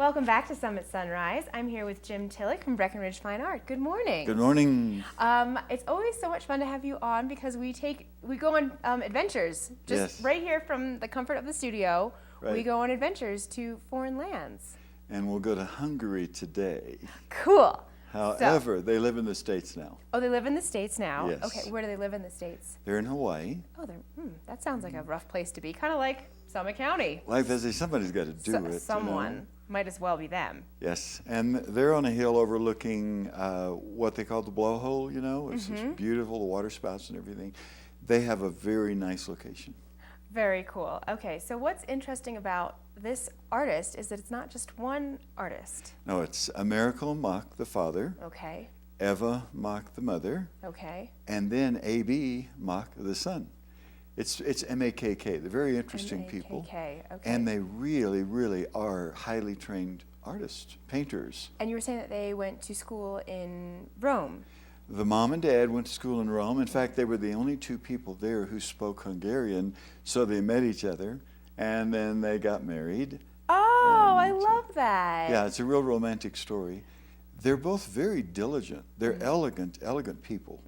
Welcome back to Summit Sunrise. I'm here with Jim Tillich from Breck Fine Art. Good morning. Good morning. It's always so much fun to have you on because we go on adventures just right here from the comfort of the studio. Right. We go on adventures to foreign lands. And we'll go to Hungary today. Cool. However, they live in the States now. Oh, they live in the States now? Yes. Okay, where do they live in the States? They're in Hawaii. Oh, that sounds like a rough place to be, kind of like Summit County. Like they say, somebody's got to do it. Someone. You know? Might as well be them. Yes, and they're on a hill overlooking what they call the blowhole, you know. It's beautiful, the water spouts and everything. They have a very nice location. Very cool. Okay, so what's interesting about this artist is that it's not just one artist. No, it's Americo Mock, the father. Okay. Eva Mock, the mother. Okay. And then A.B. Mock, the son. It's M-A-K-K. They're very interesting people. Okay. And they really, really are highly trained artists, painters. And you were saying that they went to school in Rome. The mom and dad went to school in Rome. In fact, they were the only two people there who spoke Hungarian, so they met each other, and then they got married. Oh, I love that. Yeah, it's a real romantic story. They're both very diligent. They're elegant people.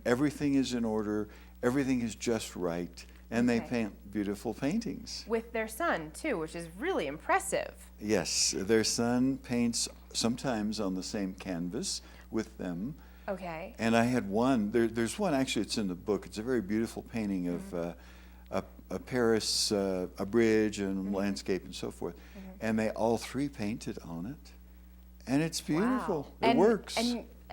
Everything is in order. Everything is just right. And they paint beautiful paintings. With their son, too, which is really impressive. Yes, their son paints sometimes on the same canvas with them. Okay. And I had one, there's one, actually it's in the book. It's a very beautiful painting of a Paris, a bridge and landscape and so forth. And they all three painted on it. And it's beautiful. Wow. It works.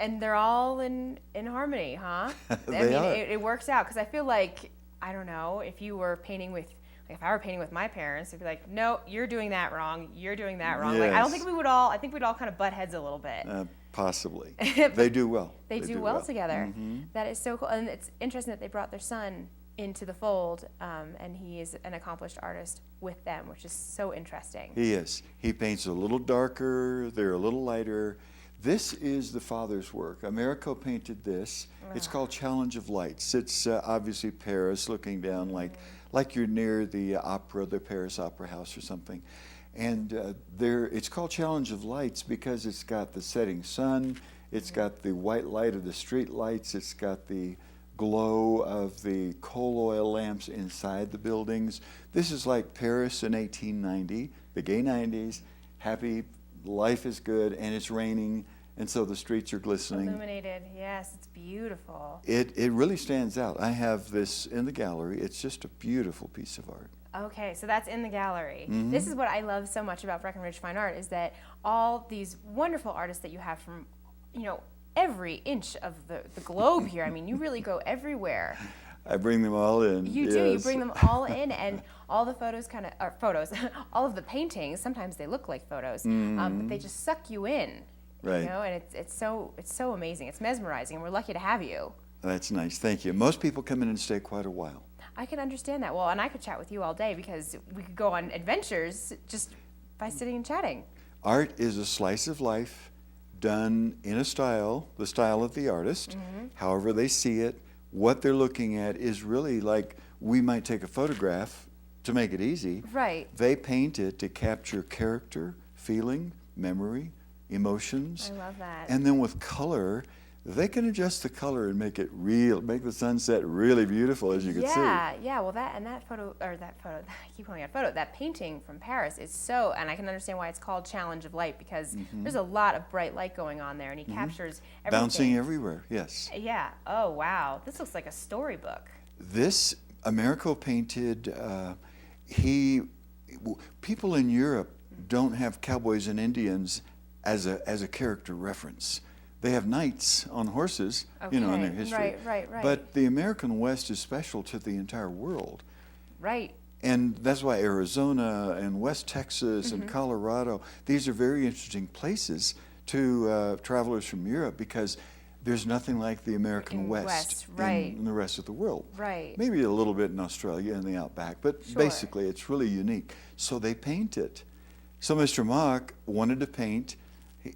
And they're all in harmony, huh? They are. It works out, because I feel like, I don't know, if you were painting with, like if I were painting with my parents, it'd be like, no, you're doing that wrong, you're doing that wrong. Yes. Like, I don't think I think we'd all kind of butt heads a little bit. Possibly. They do well. They do well together. That is so cool. And it's interesting that they brought their son into the fold, and he is an accomplished artist with them, which is so interesting. He is. He paints a little darker, they're a little lighter. This is the father's work. Americo painted this. It's called Challenge of Lights. It's obviously Paris, looking down like you're near the opera, the Paris Opera House or something. And it's called Challenge of Lights because it's got the setting sun, it's got the white light of the street lights, it's got the glow of the coal oil lamps inside the buildings. This is like Paris in 1890, the gay 90s, happy, life is good, and it's raining, and so the streets are glistening. Illuminated, yes, it's beautiful. It really stands out. I have this in the gallery. It's just a beautiful piece of art. Okay, so that's in the gallery. This is what I love so much about Breck Fine Art, is that all these wonderful artists that you have from, every inch of the globe here. I mean, you really go everywhere. I bring them all in. You do. You bring them all in, and all the photos all of the paintings, sometimes they look like photos, but they just suck you in. Right. And it's so amazing. It's mesmerizing, and we're lucky to have you. That's nice. Thank you. Most people come in and stay quite a while. I can understand that. Well, and I could chat with you all day because we could go on adventures just by sitting and chatting. Art is a slice of life done in a style, the style of the artist, however they see it. What they're looking at is really like we might take a photograph to make it easy. Right. They paint it to capture character, feeling, memory, emotions. I love that. And then with color, they can adjust the color and make it real, make the sunset really beautiful, as you can see. Yeah. Well, that photo, I keep calling it a photo, that painting from Paris is so, and I can understand why it's called Challenge of Light, because there's a lot of bright light going on there, and he captures everything. Bouncing everywhere, yes. Yeah. Oh, wow. This looks like a storybook. This, Americo painted, people in Europe don't have cowboys and Indians as a character reference. They have knights on horses, in their history. Right. But the American West is special to the entire world. Right. And that's why Arizona and West Texas and Colorado, these are very interesting places to travelers from Europe, because there's nothing like the American West in the rest of the world. Right. Maybe a little bit in Australia and the outback, but basically it's really unique. So they paint it. So Mr. Mock wanted to paint.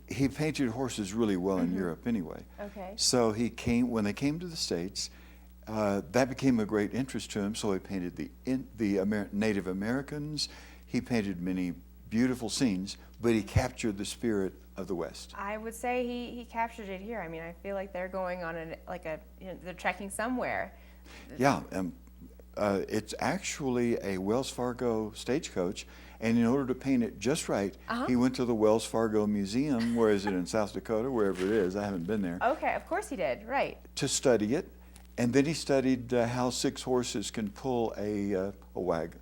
He painted horses really well in Europe anyway. Okay. So when they came to the States, that became a great interest to him. So he painted the Native Americans. He painted many beautiful scenes, but he captured the spirit of the West. I would say he captured it here. I mean, I feel like they're going on they're trekking somewhere. Yeah, it's actually a Wells Fargo stagecoach, and in order to paint it just right, he went to the Wells Fargo Museum, where is it, in South Dakota, wherever it is, I haven't been there. Okay, of course he did, right. To study it, and then he studied how 6 horses can pull a wagon.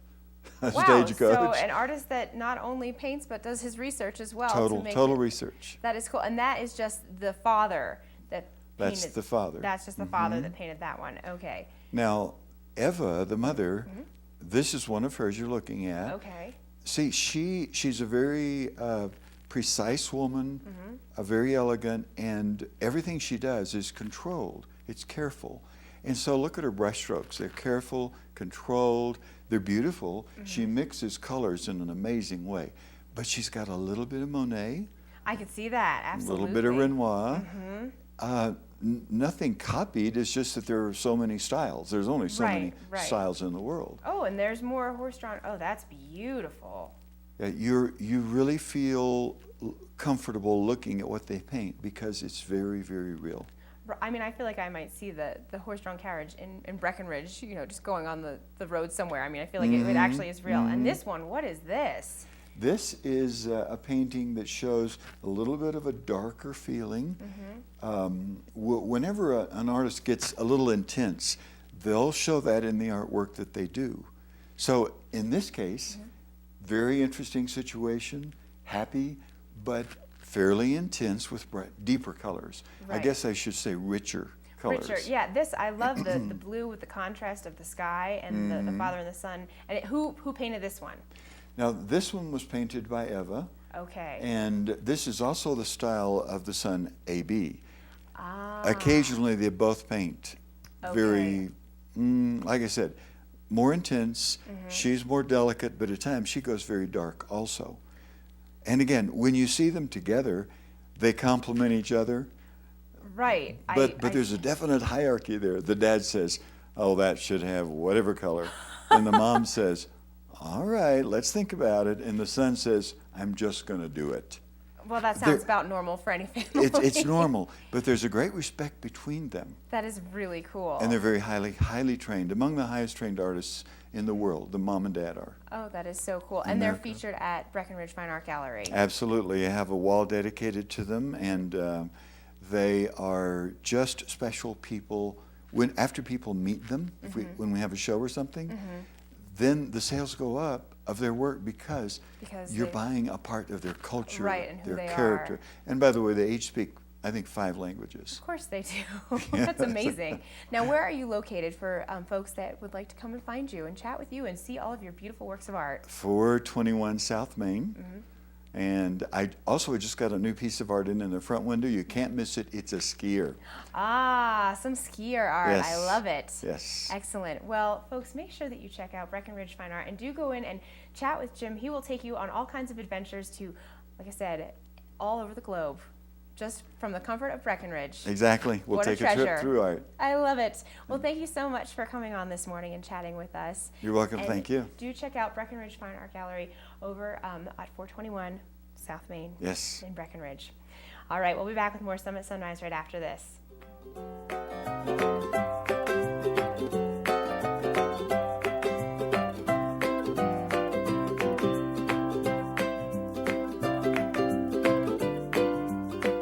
Wow, Stagecoach. so an artist that not only paints but does his research as well. Total research. That is cool, and that is just the father that painted. That's the father. That's just the father that painted that one. Okay. Now, Eva, the mother, this is one of hers you're looking at. Okay. See, she's a very precise woman, a very elegant, and everything she does is controlled. It's careful. And so look at her brushstrokes. They're careful, controlled, they're beautiful. She mixes colors in an amazing way. But she's got a little bit of Monet. I could see that, absolutely. A little bit of Renoir. Nothing copied, it's just that there are so many styles. There's only so many styles in the world. Oh, and there's more horse-drawn. Oh, that's beautiful. Yeah, you really feel comfortable looking at what they paint because it's very, very real. I mean, I feel like I might see the horse-drawn carriage in Breckenridge, you know, just going on the road somewhere. I mean, I feel like it actually is real. And this one, what is this? This is a painting that shows a little bit of a darker feeling. Whenever an artist gets a little intense, they'll show that in the artwork that they do. So in this case, very interesting situation, happy, but fairly intense with deeper colors. I guess I should say richer colors. Richer, yeah. This, I love the blue with the contrast of the sky and the father and the son. And who painted this one? Now, this one was painted by Eva. Okay. And this is also the style of the son, A.B. Ah. Occasionally, they both paint very, like I said, more intense. She's more delicate, but at times she goes very dark also. And again, when you see them together, they complement each other. Right. But there's a definite hierarchy there. The dad says, oh, that should have whatever color. And the mom says, all right, let's think about it. And the son says, I'm just going to do it. Well, that sounds about normal for any family. It's normal, but there's a great respect between them. That is really cool. And they're very highly trained, among the highest trained artists in the world. The mom and dad are. Oh, that is so cool. And they're featured at Breckenridge Fine Art Gallery. Absolutely. I have a wall dedicated to them, and they are just special people. After people meet them, when we have a show or something, then the sales go up of their work because you're buying a part of their culture, and their character. And by the way, they each speak, I think, 5 languages. Of course they do. That's amazing. Now, where are you located for folks that would like to come and find you and chat with you and see all of your beautiful works of art? 421 South Main. And I also just got a new piece of art in the front window. You can't miss it. It's a skier. Ah, some skier art. Yes. I love it. Yes. Excellent. Well, folks, make sure that you check out Breckenridge Fine Art and do go in and chat with Jim. He will take you on all kinds of adventures to, like I said, all over the globe, just from the comfort of Breckenridge. Exactly. We'll take a trip through art. I love it. Well, thank you so much for coming on this morning and chatting with us. You're welcome. And thank you. Do check out Breckenridge Fine Art Gallery over at 421 South Main in Breckenridge. All right, we'll be back with more Summit Sunrise right after this.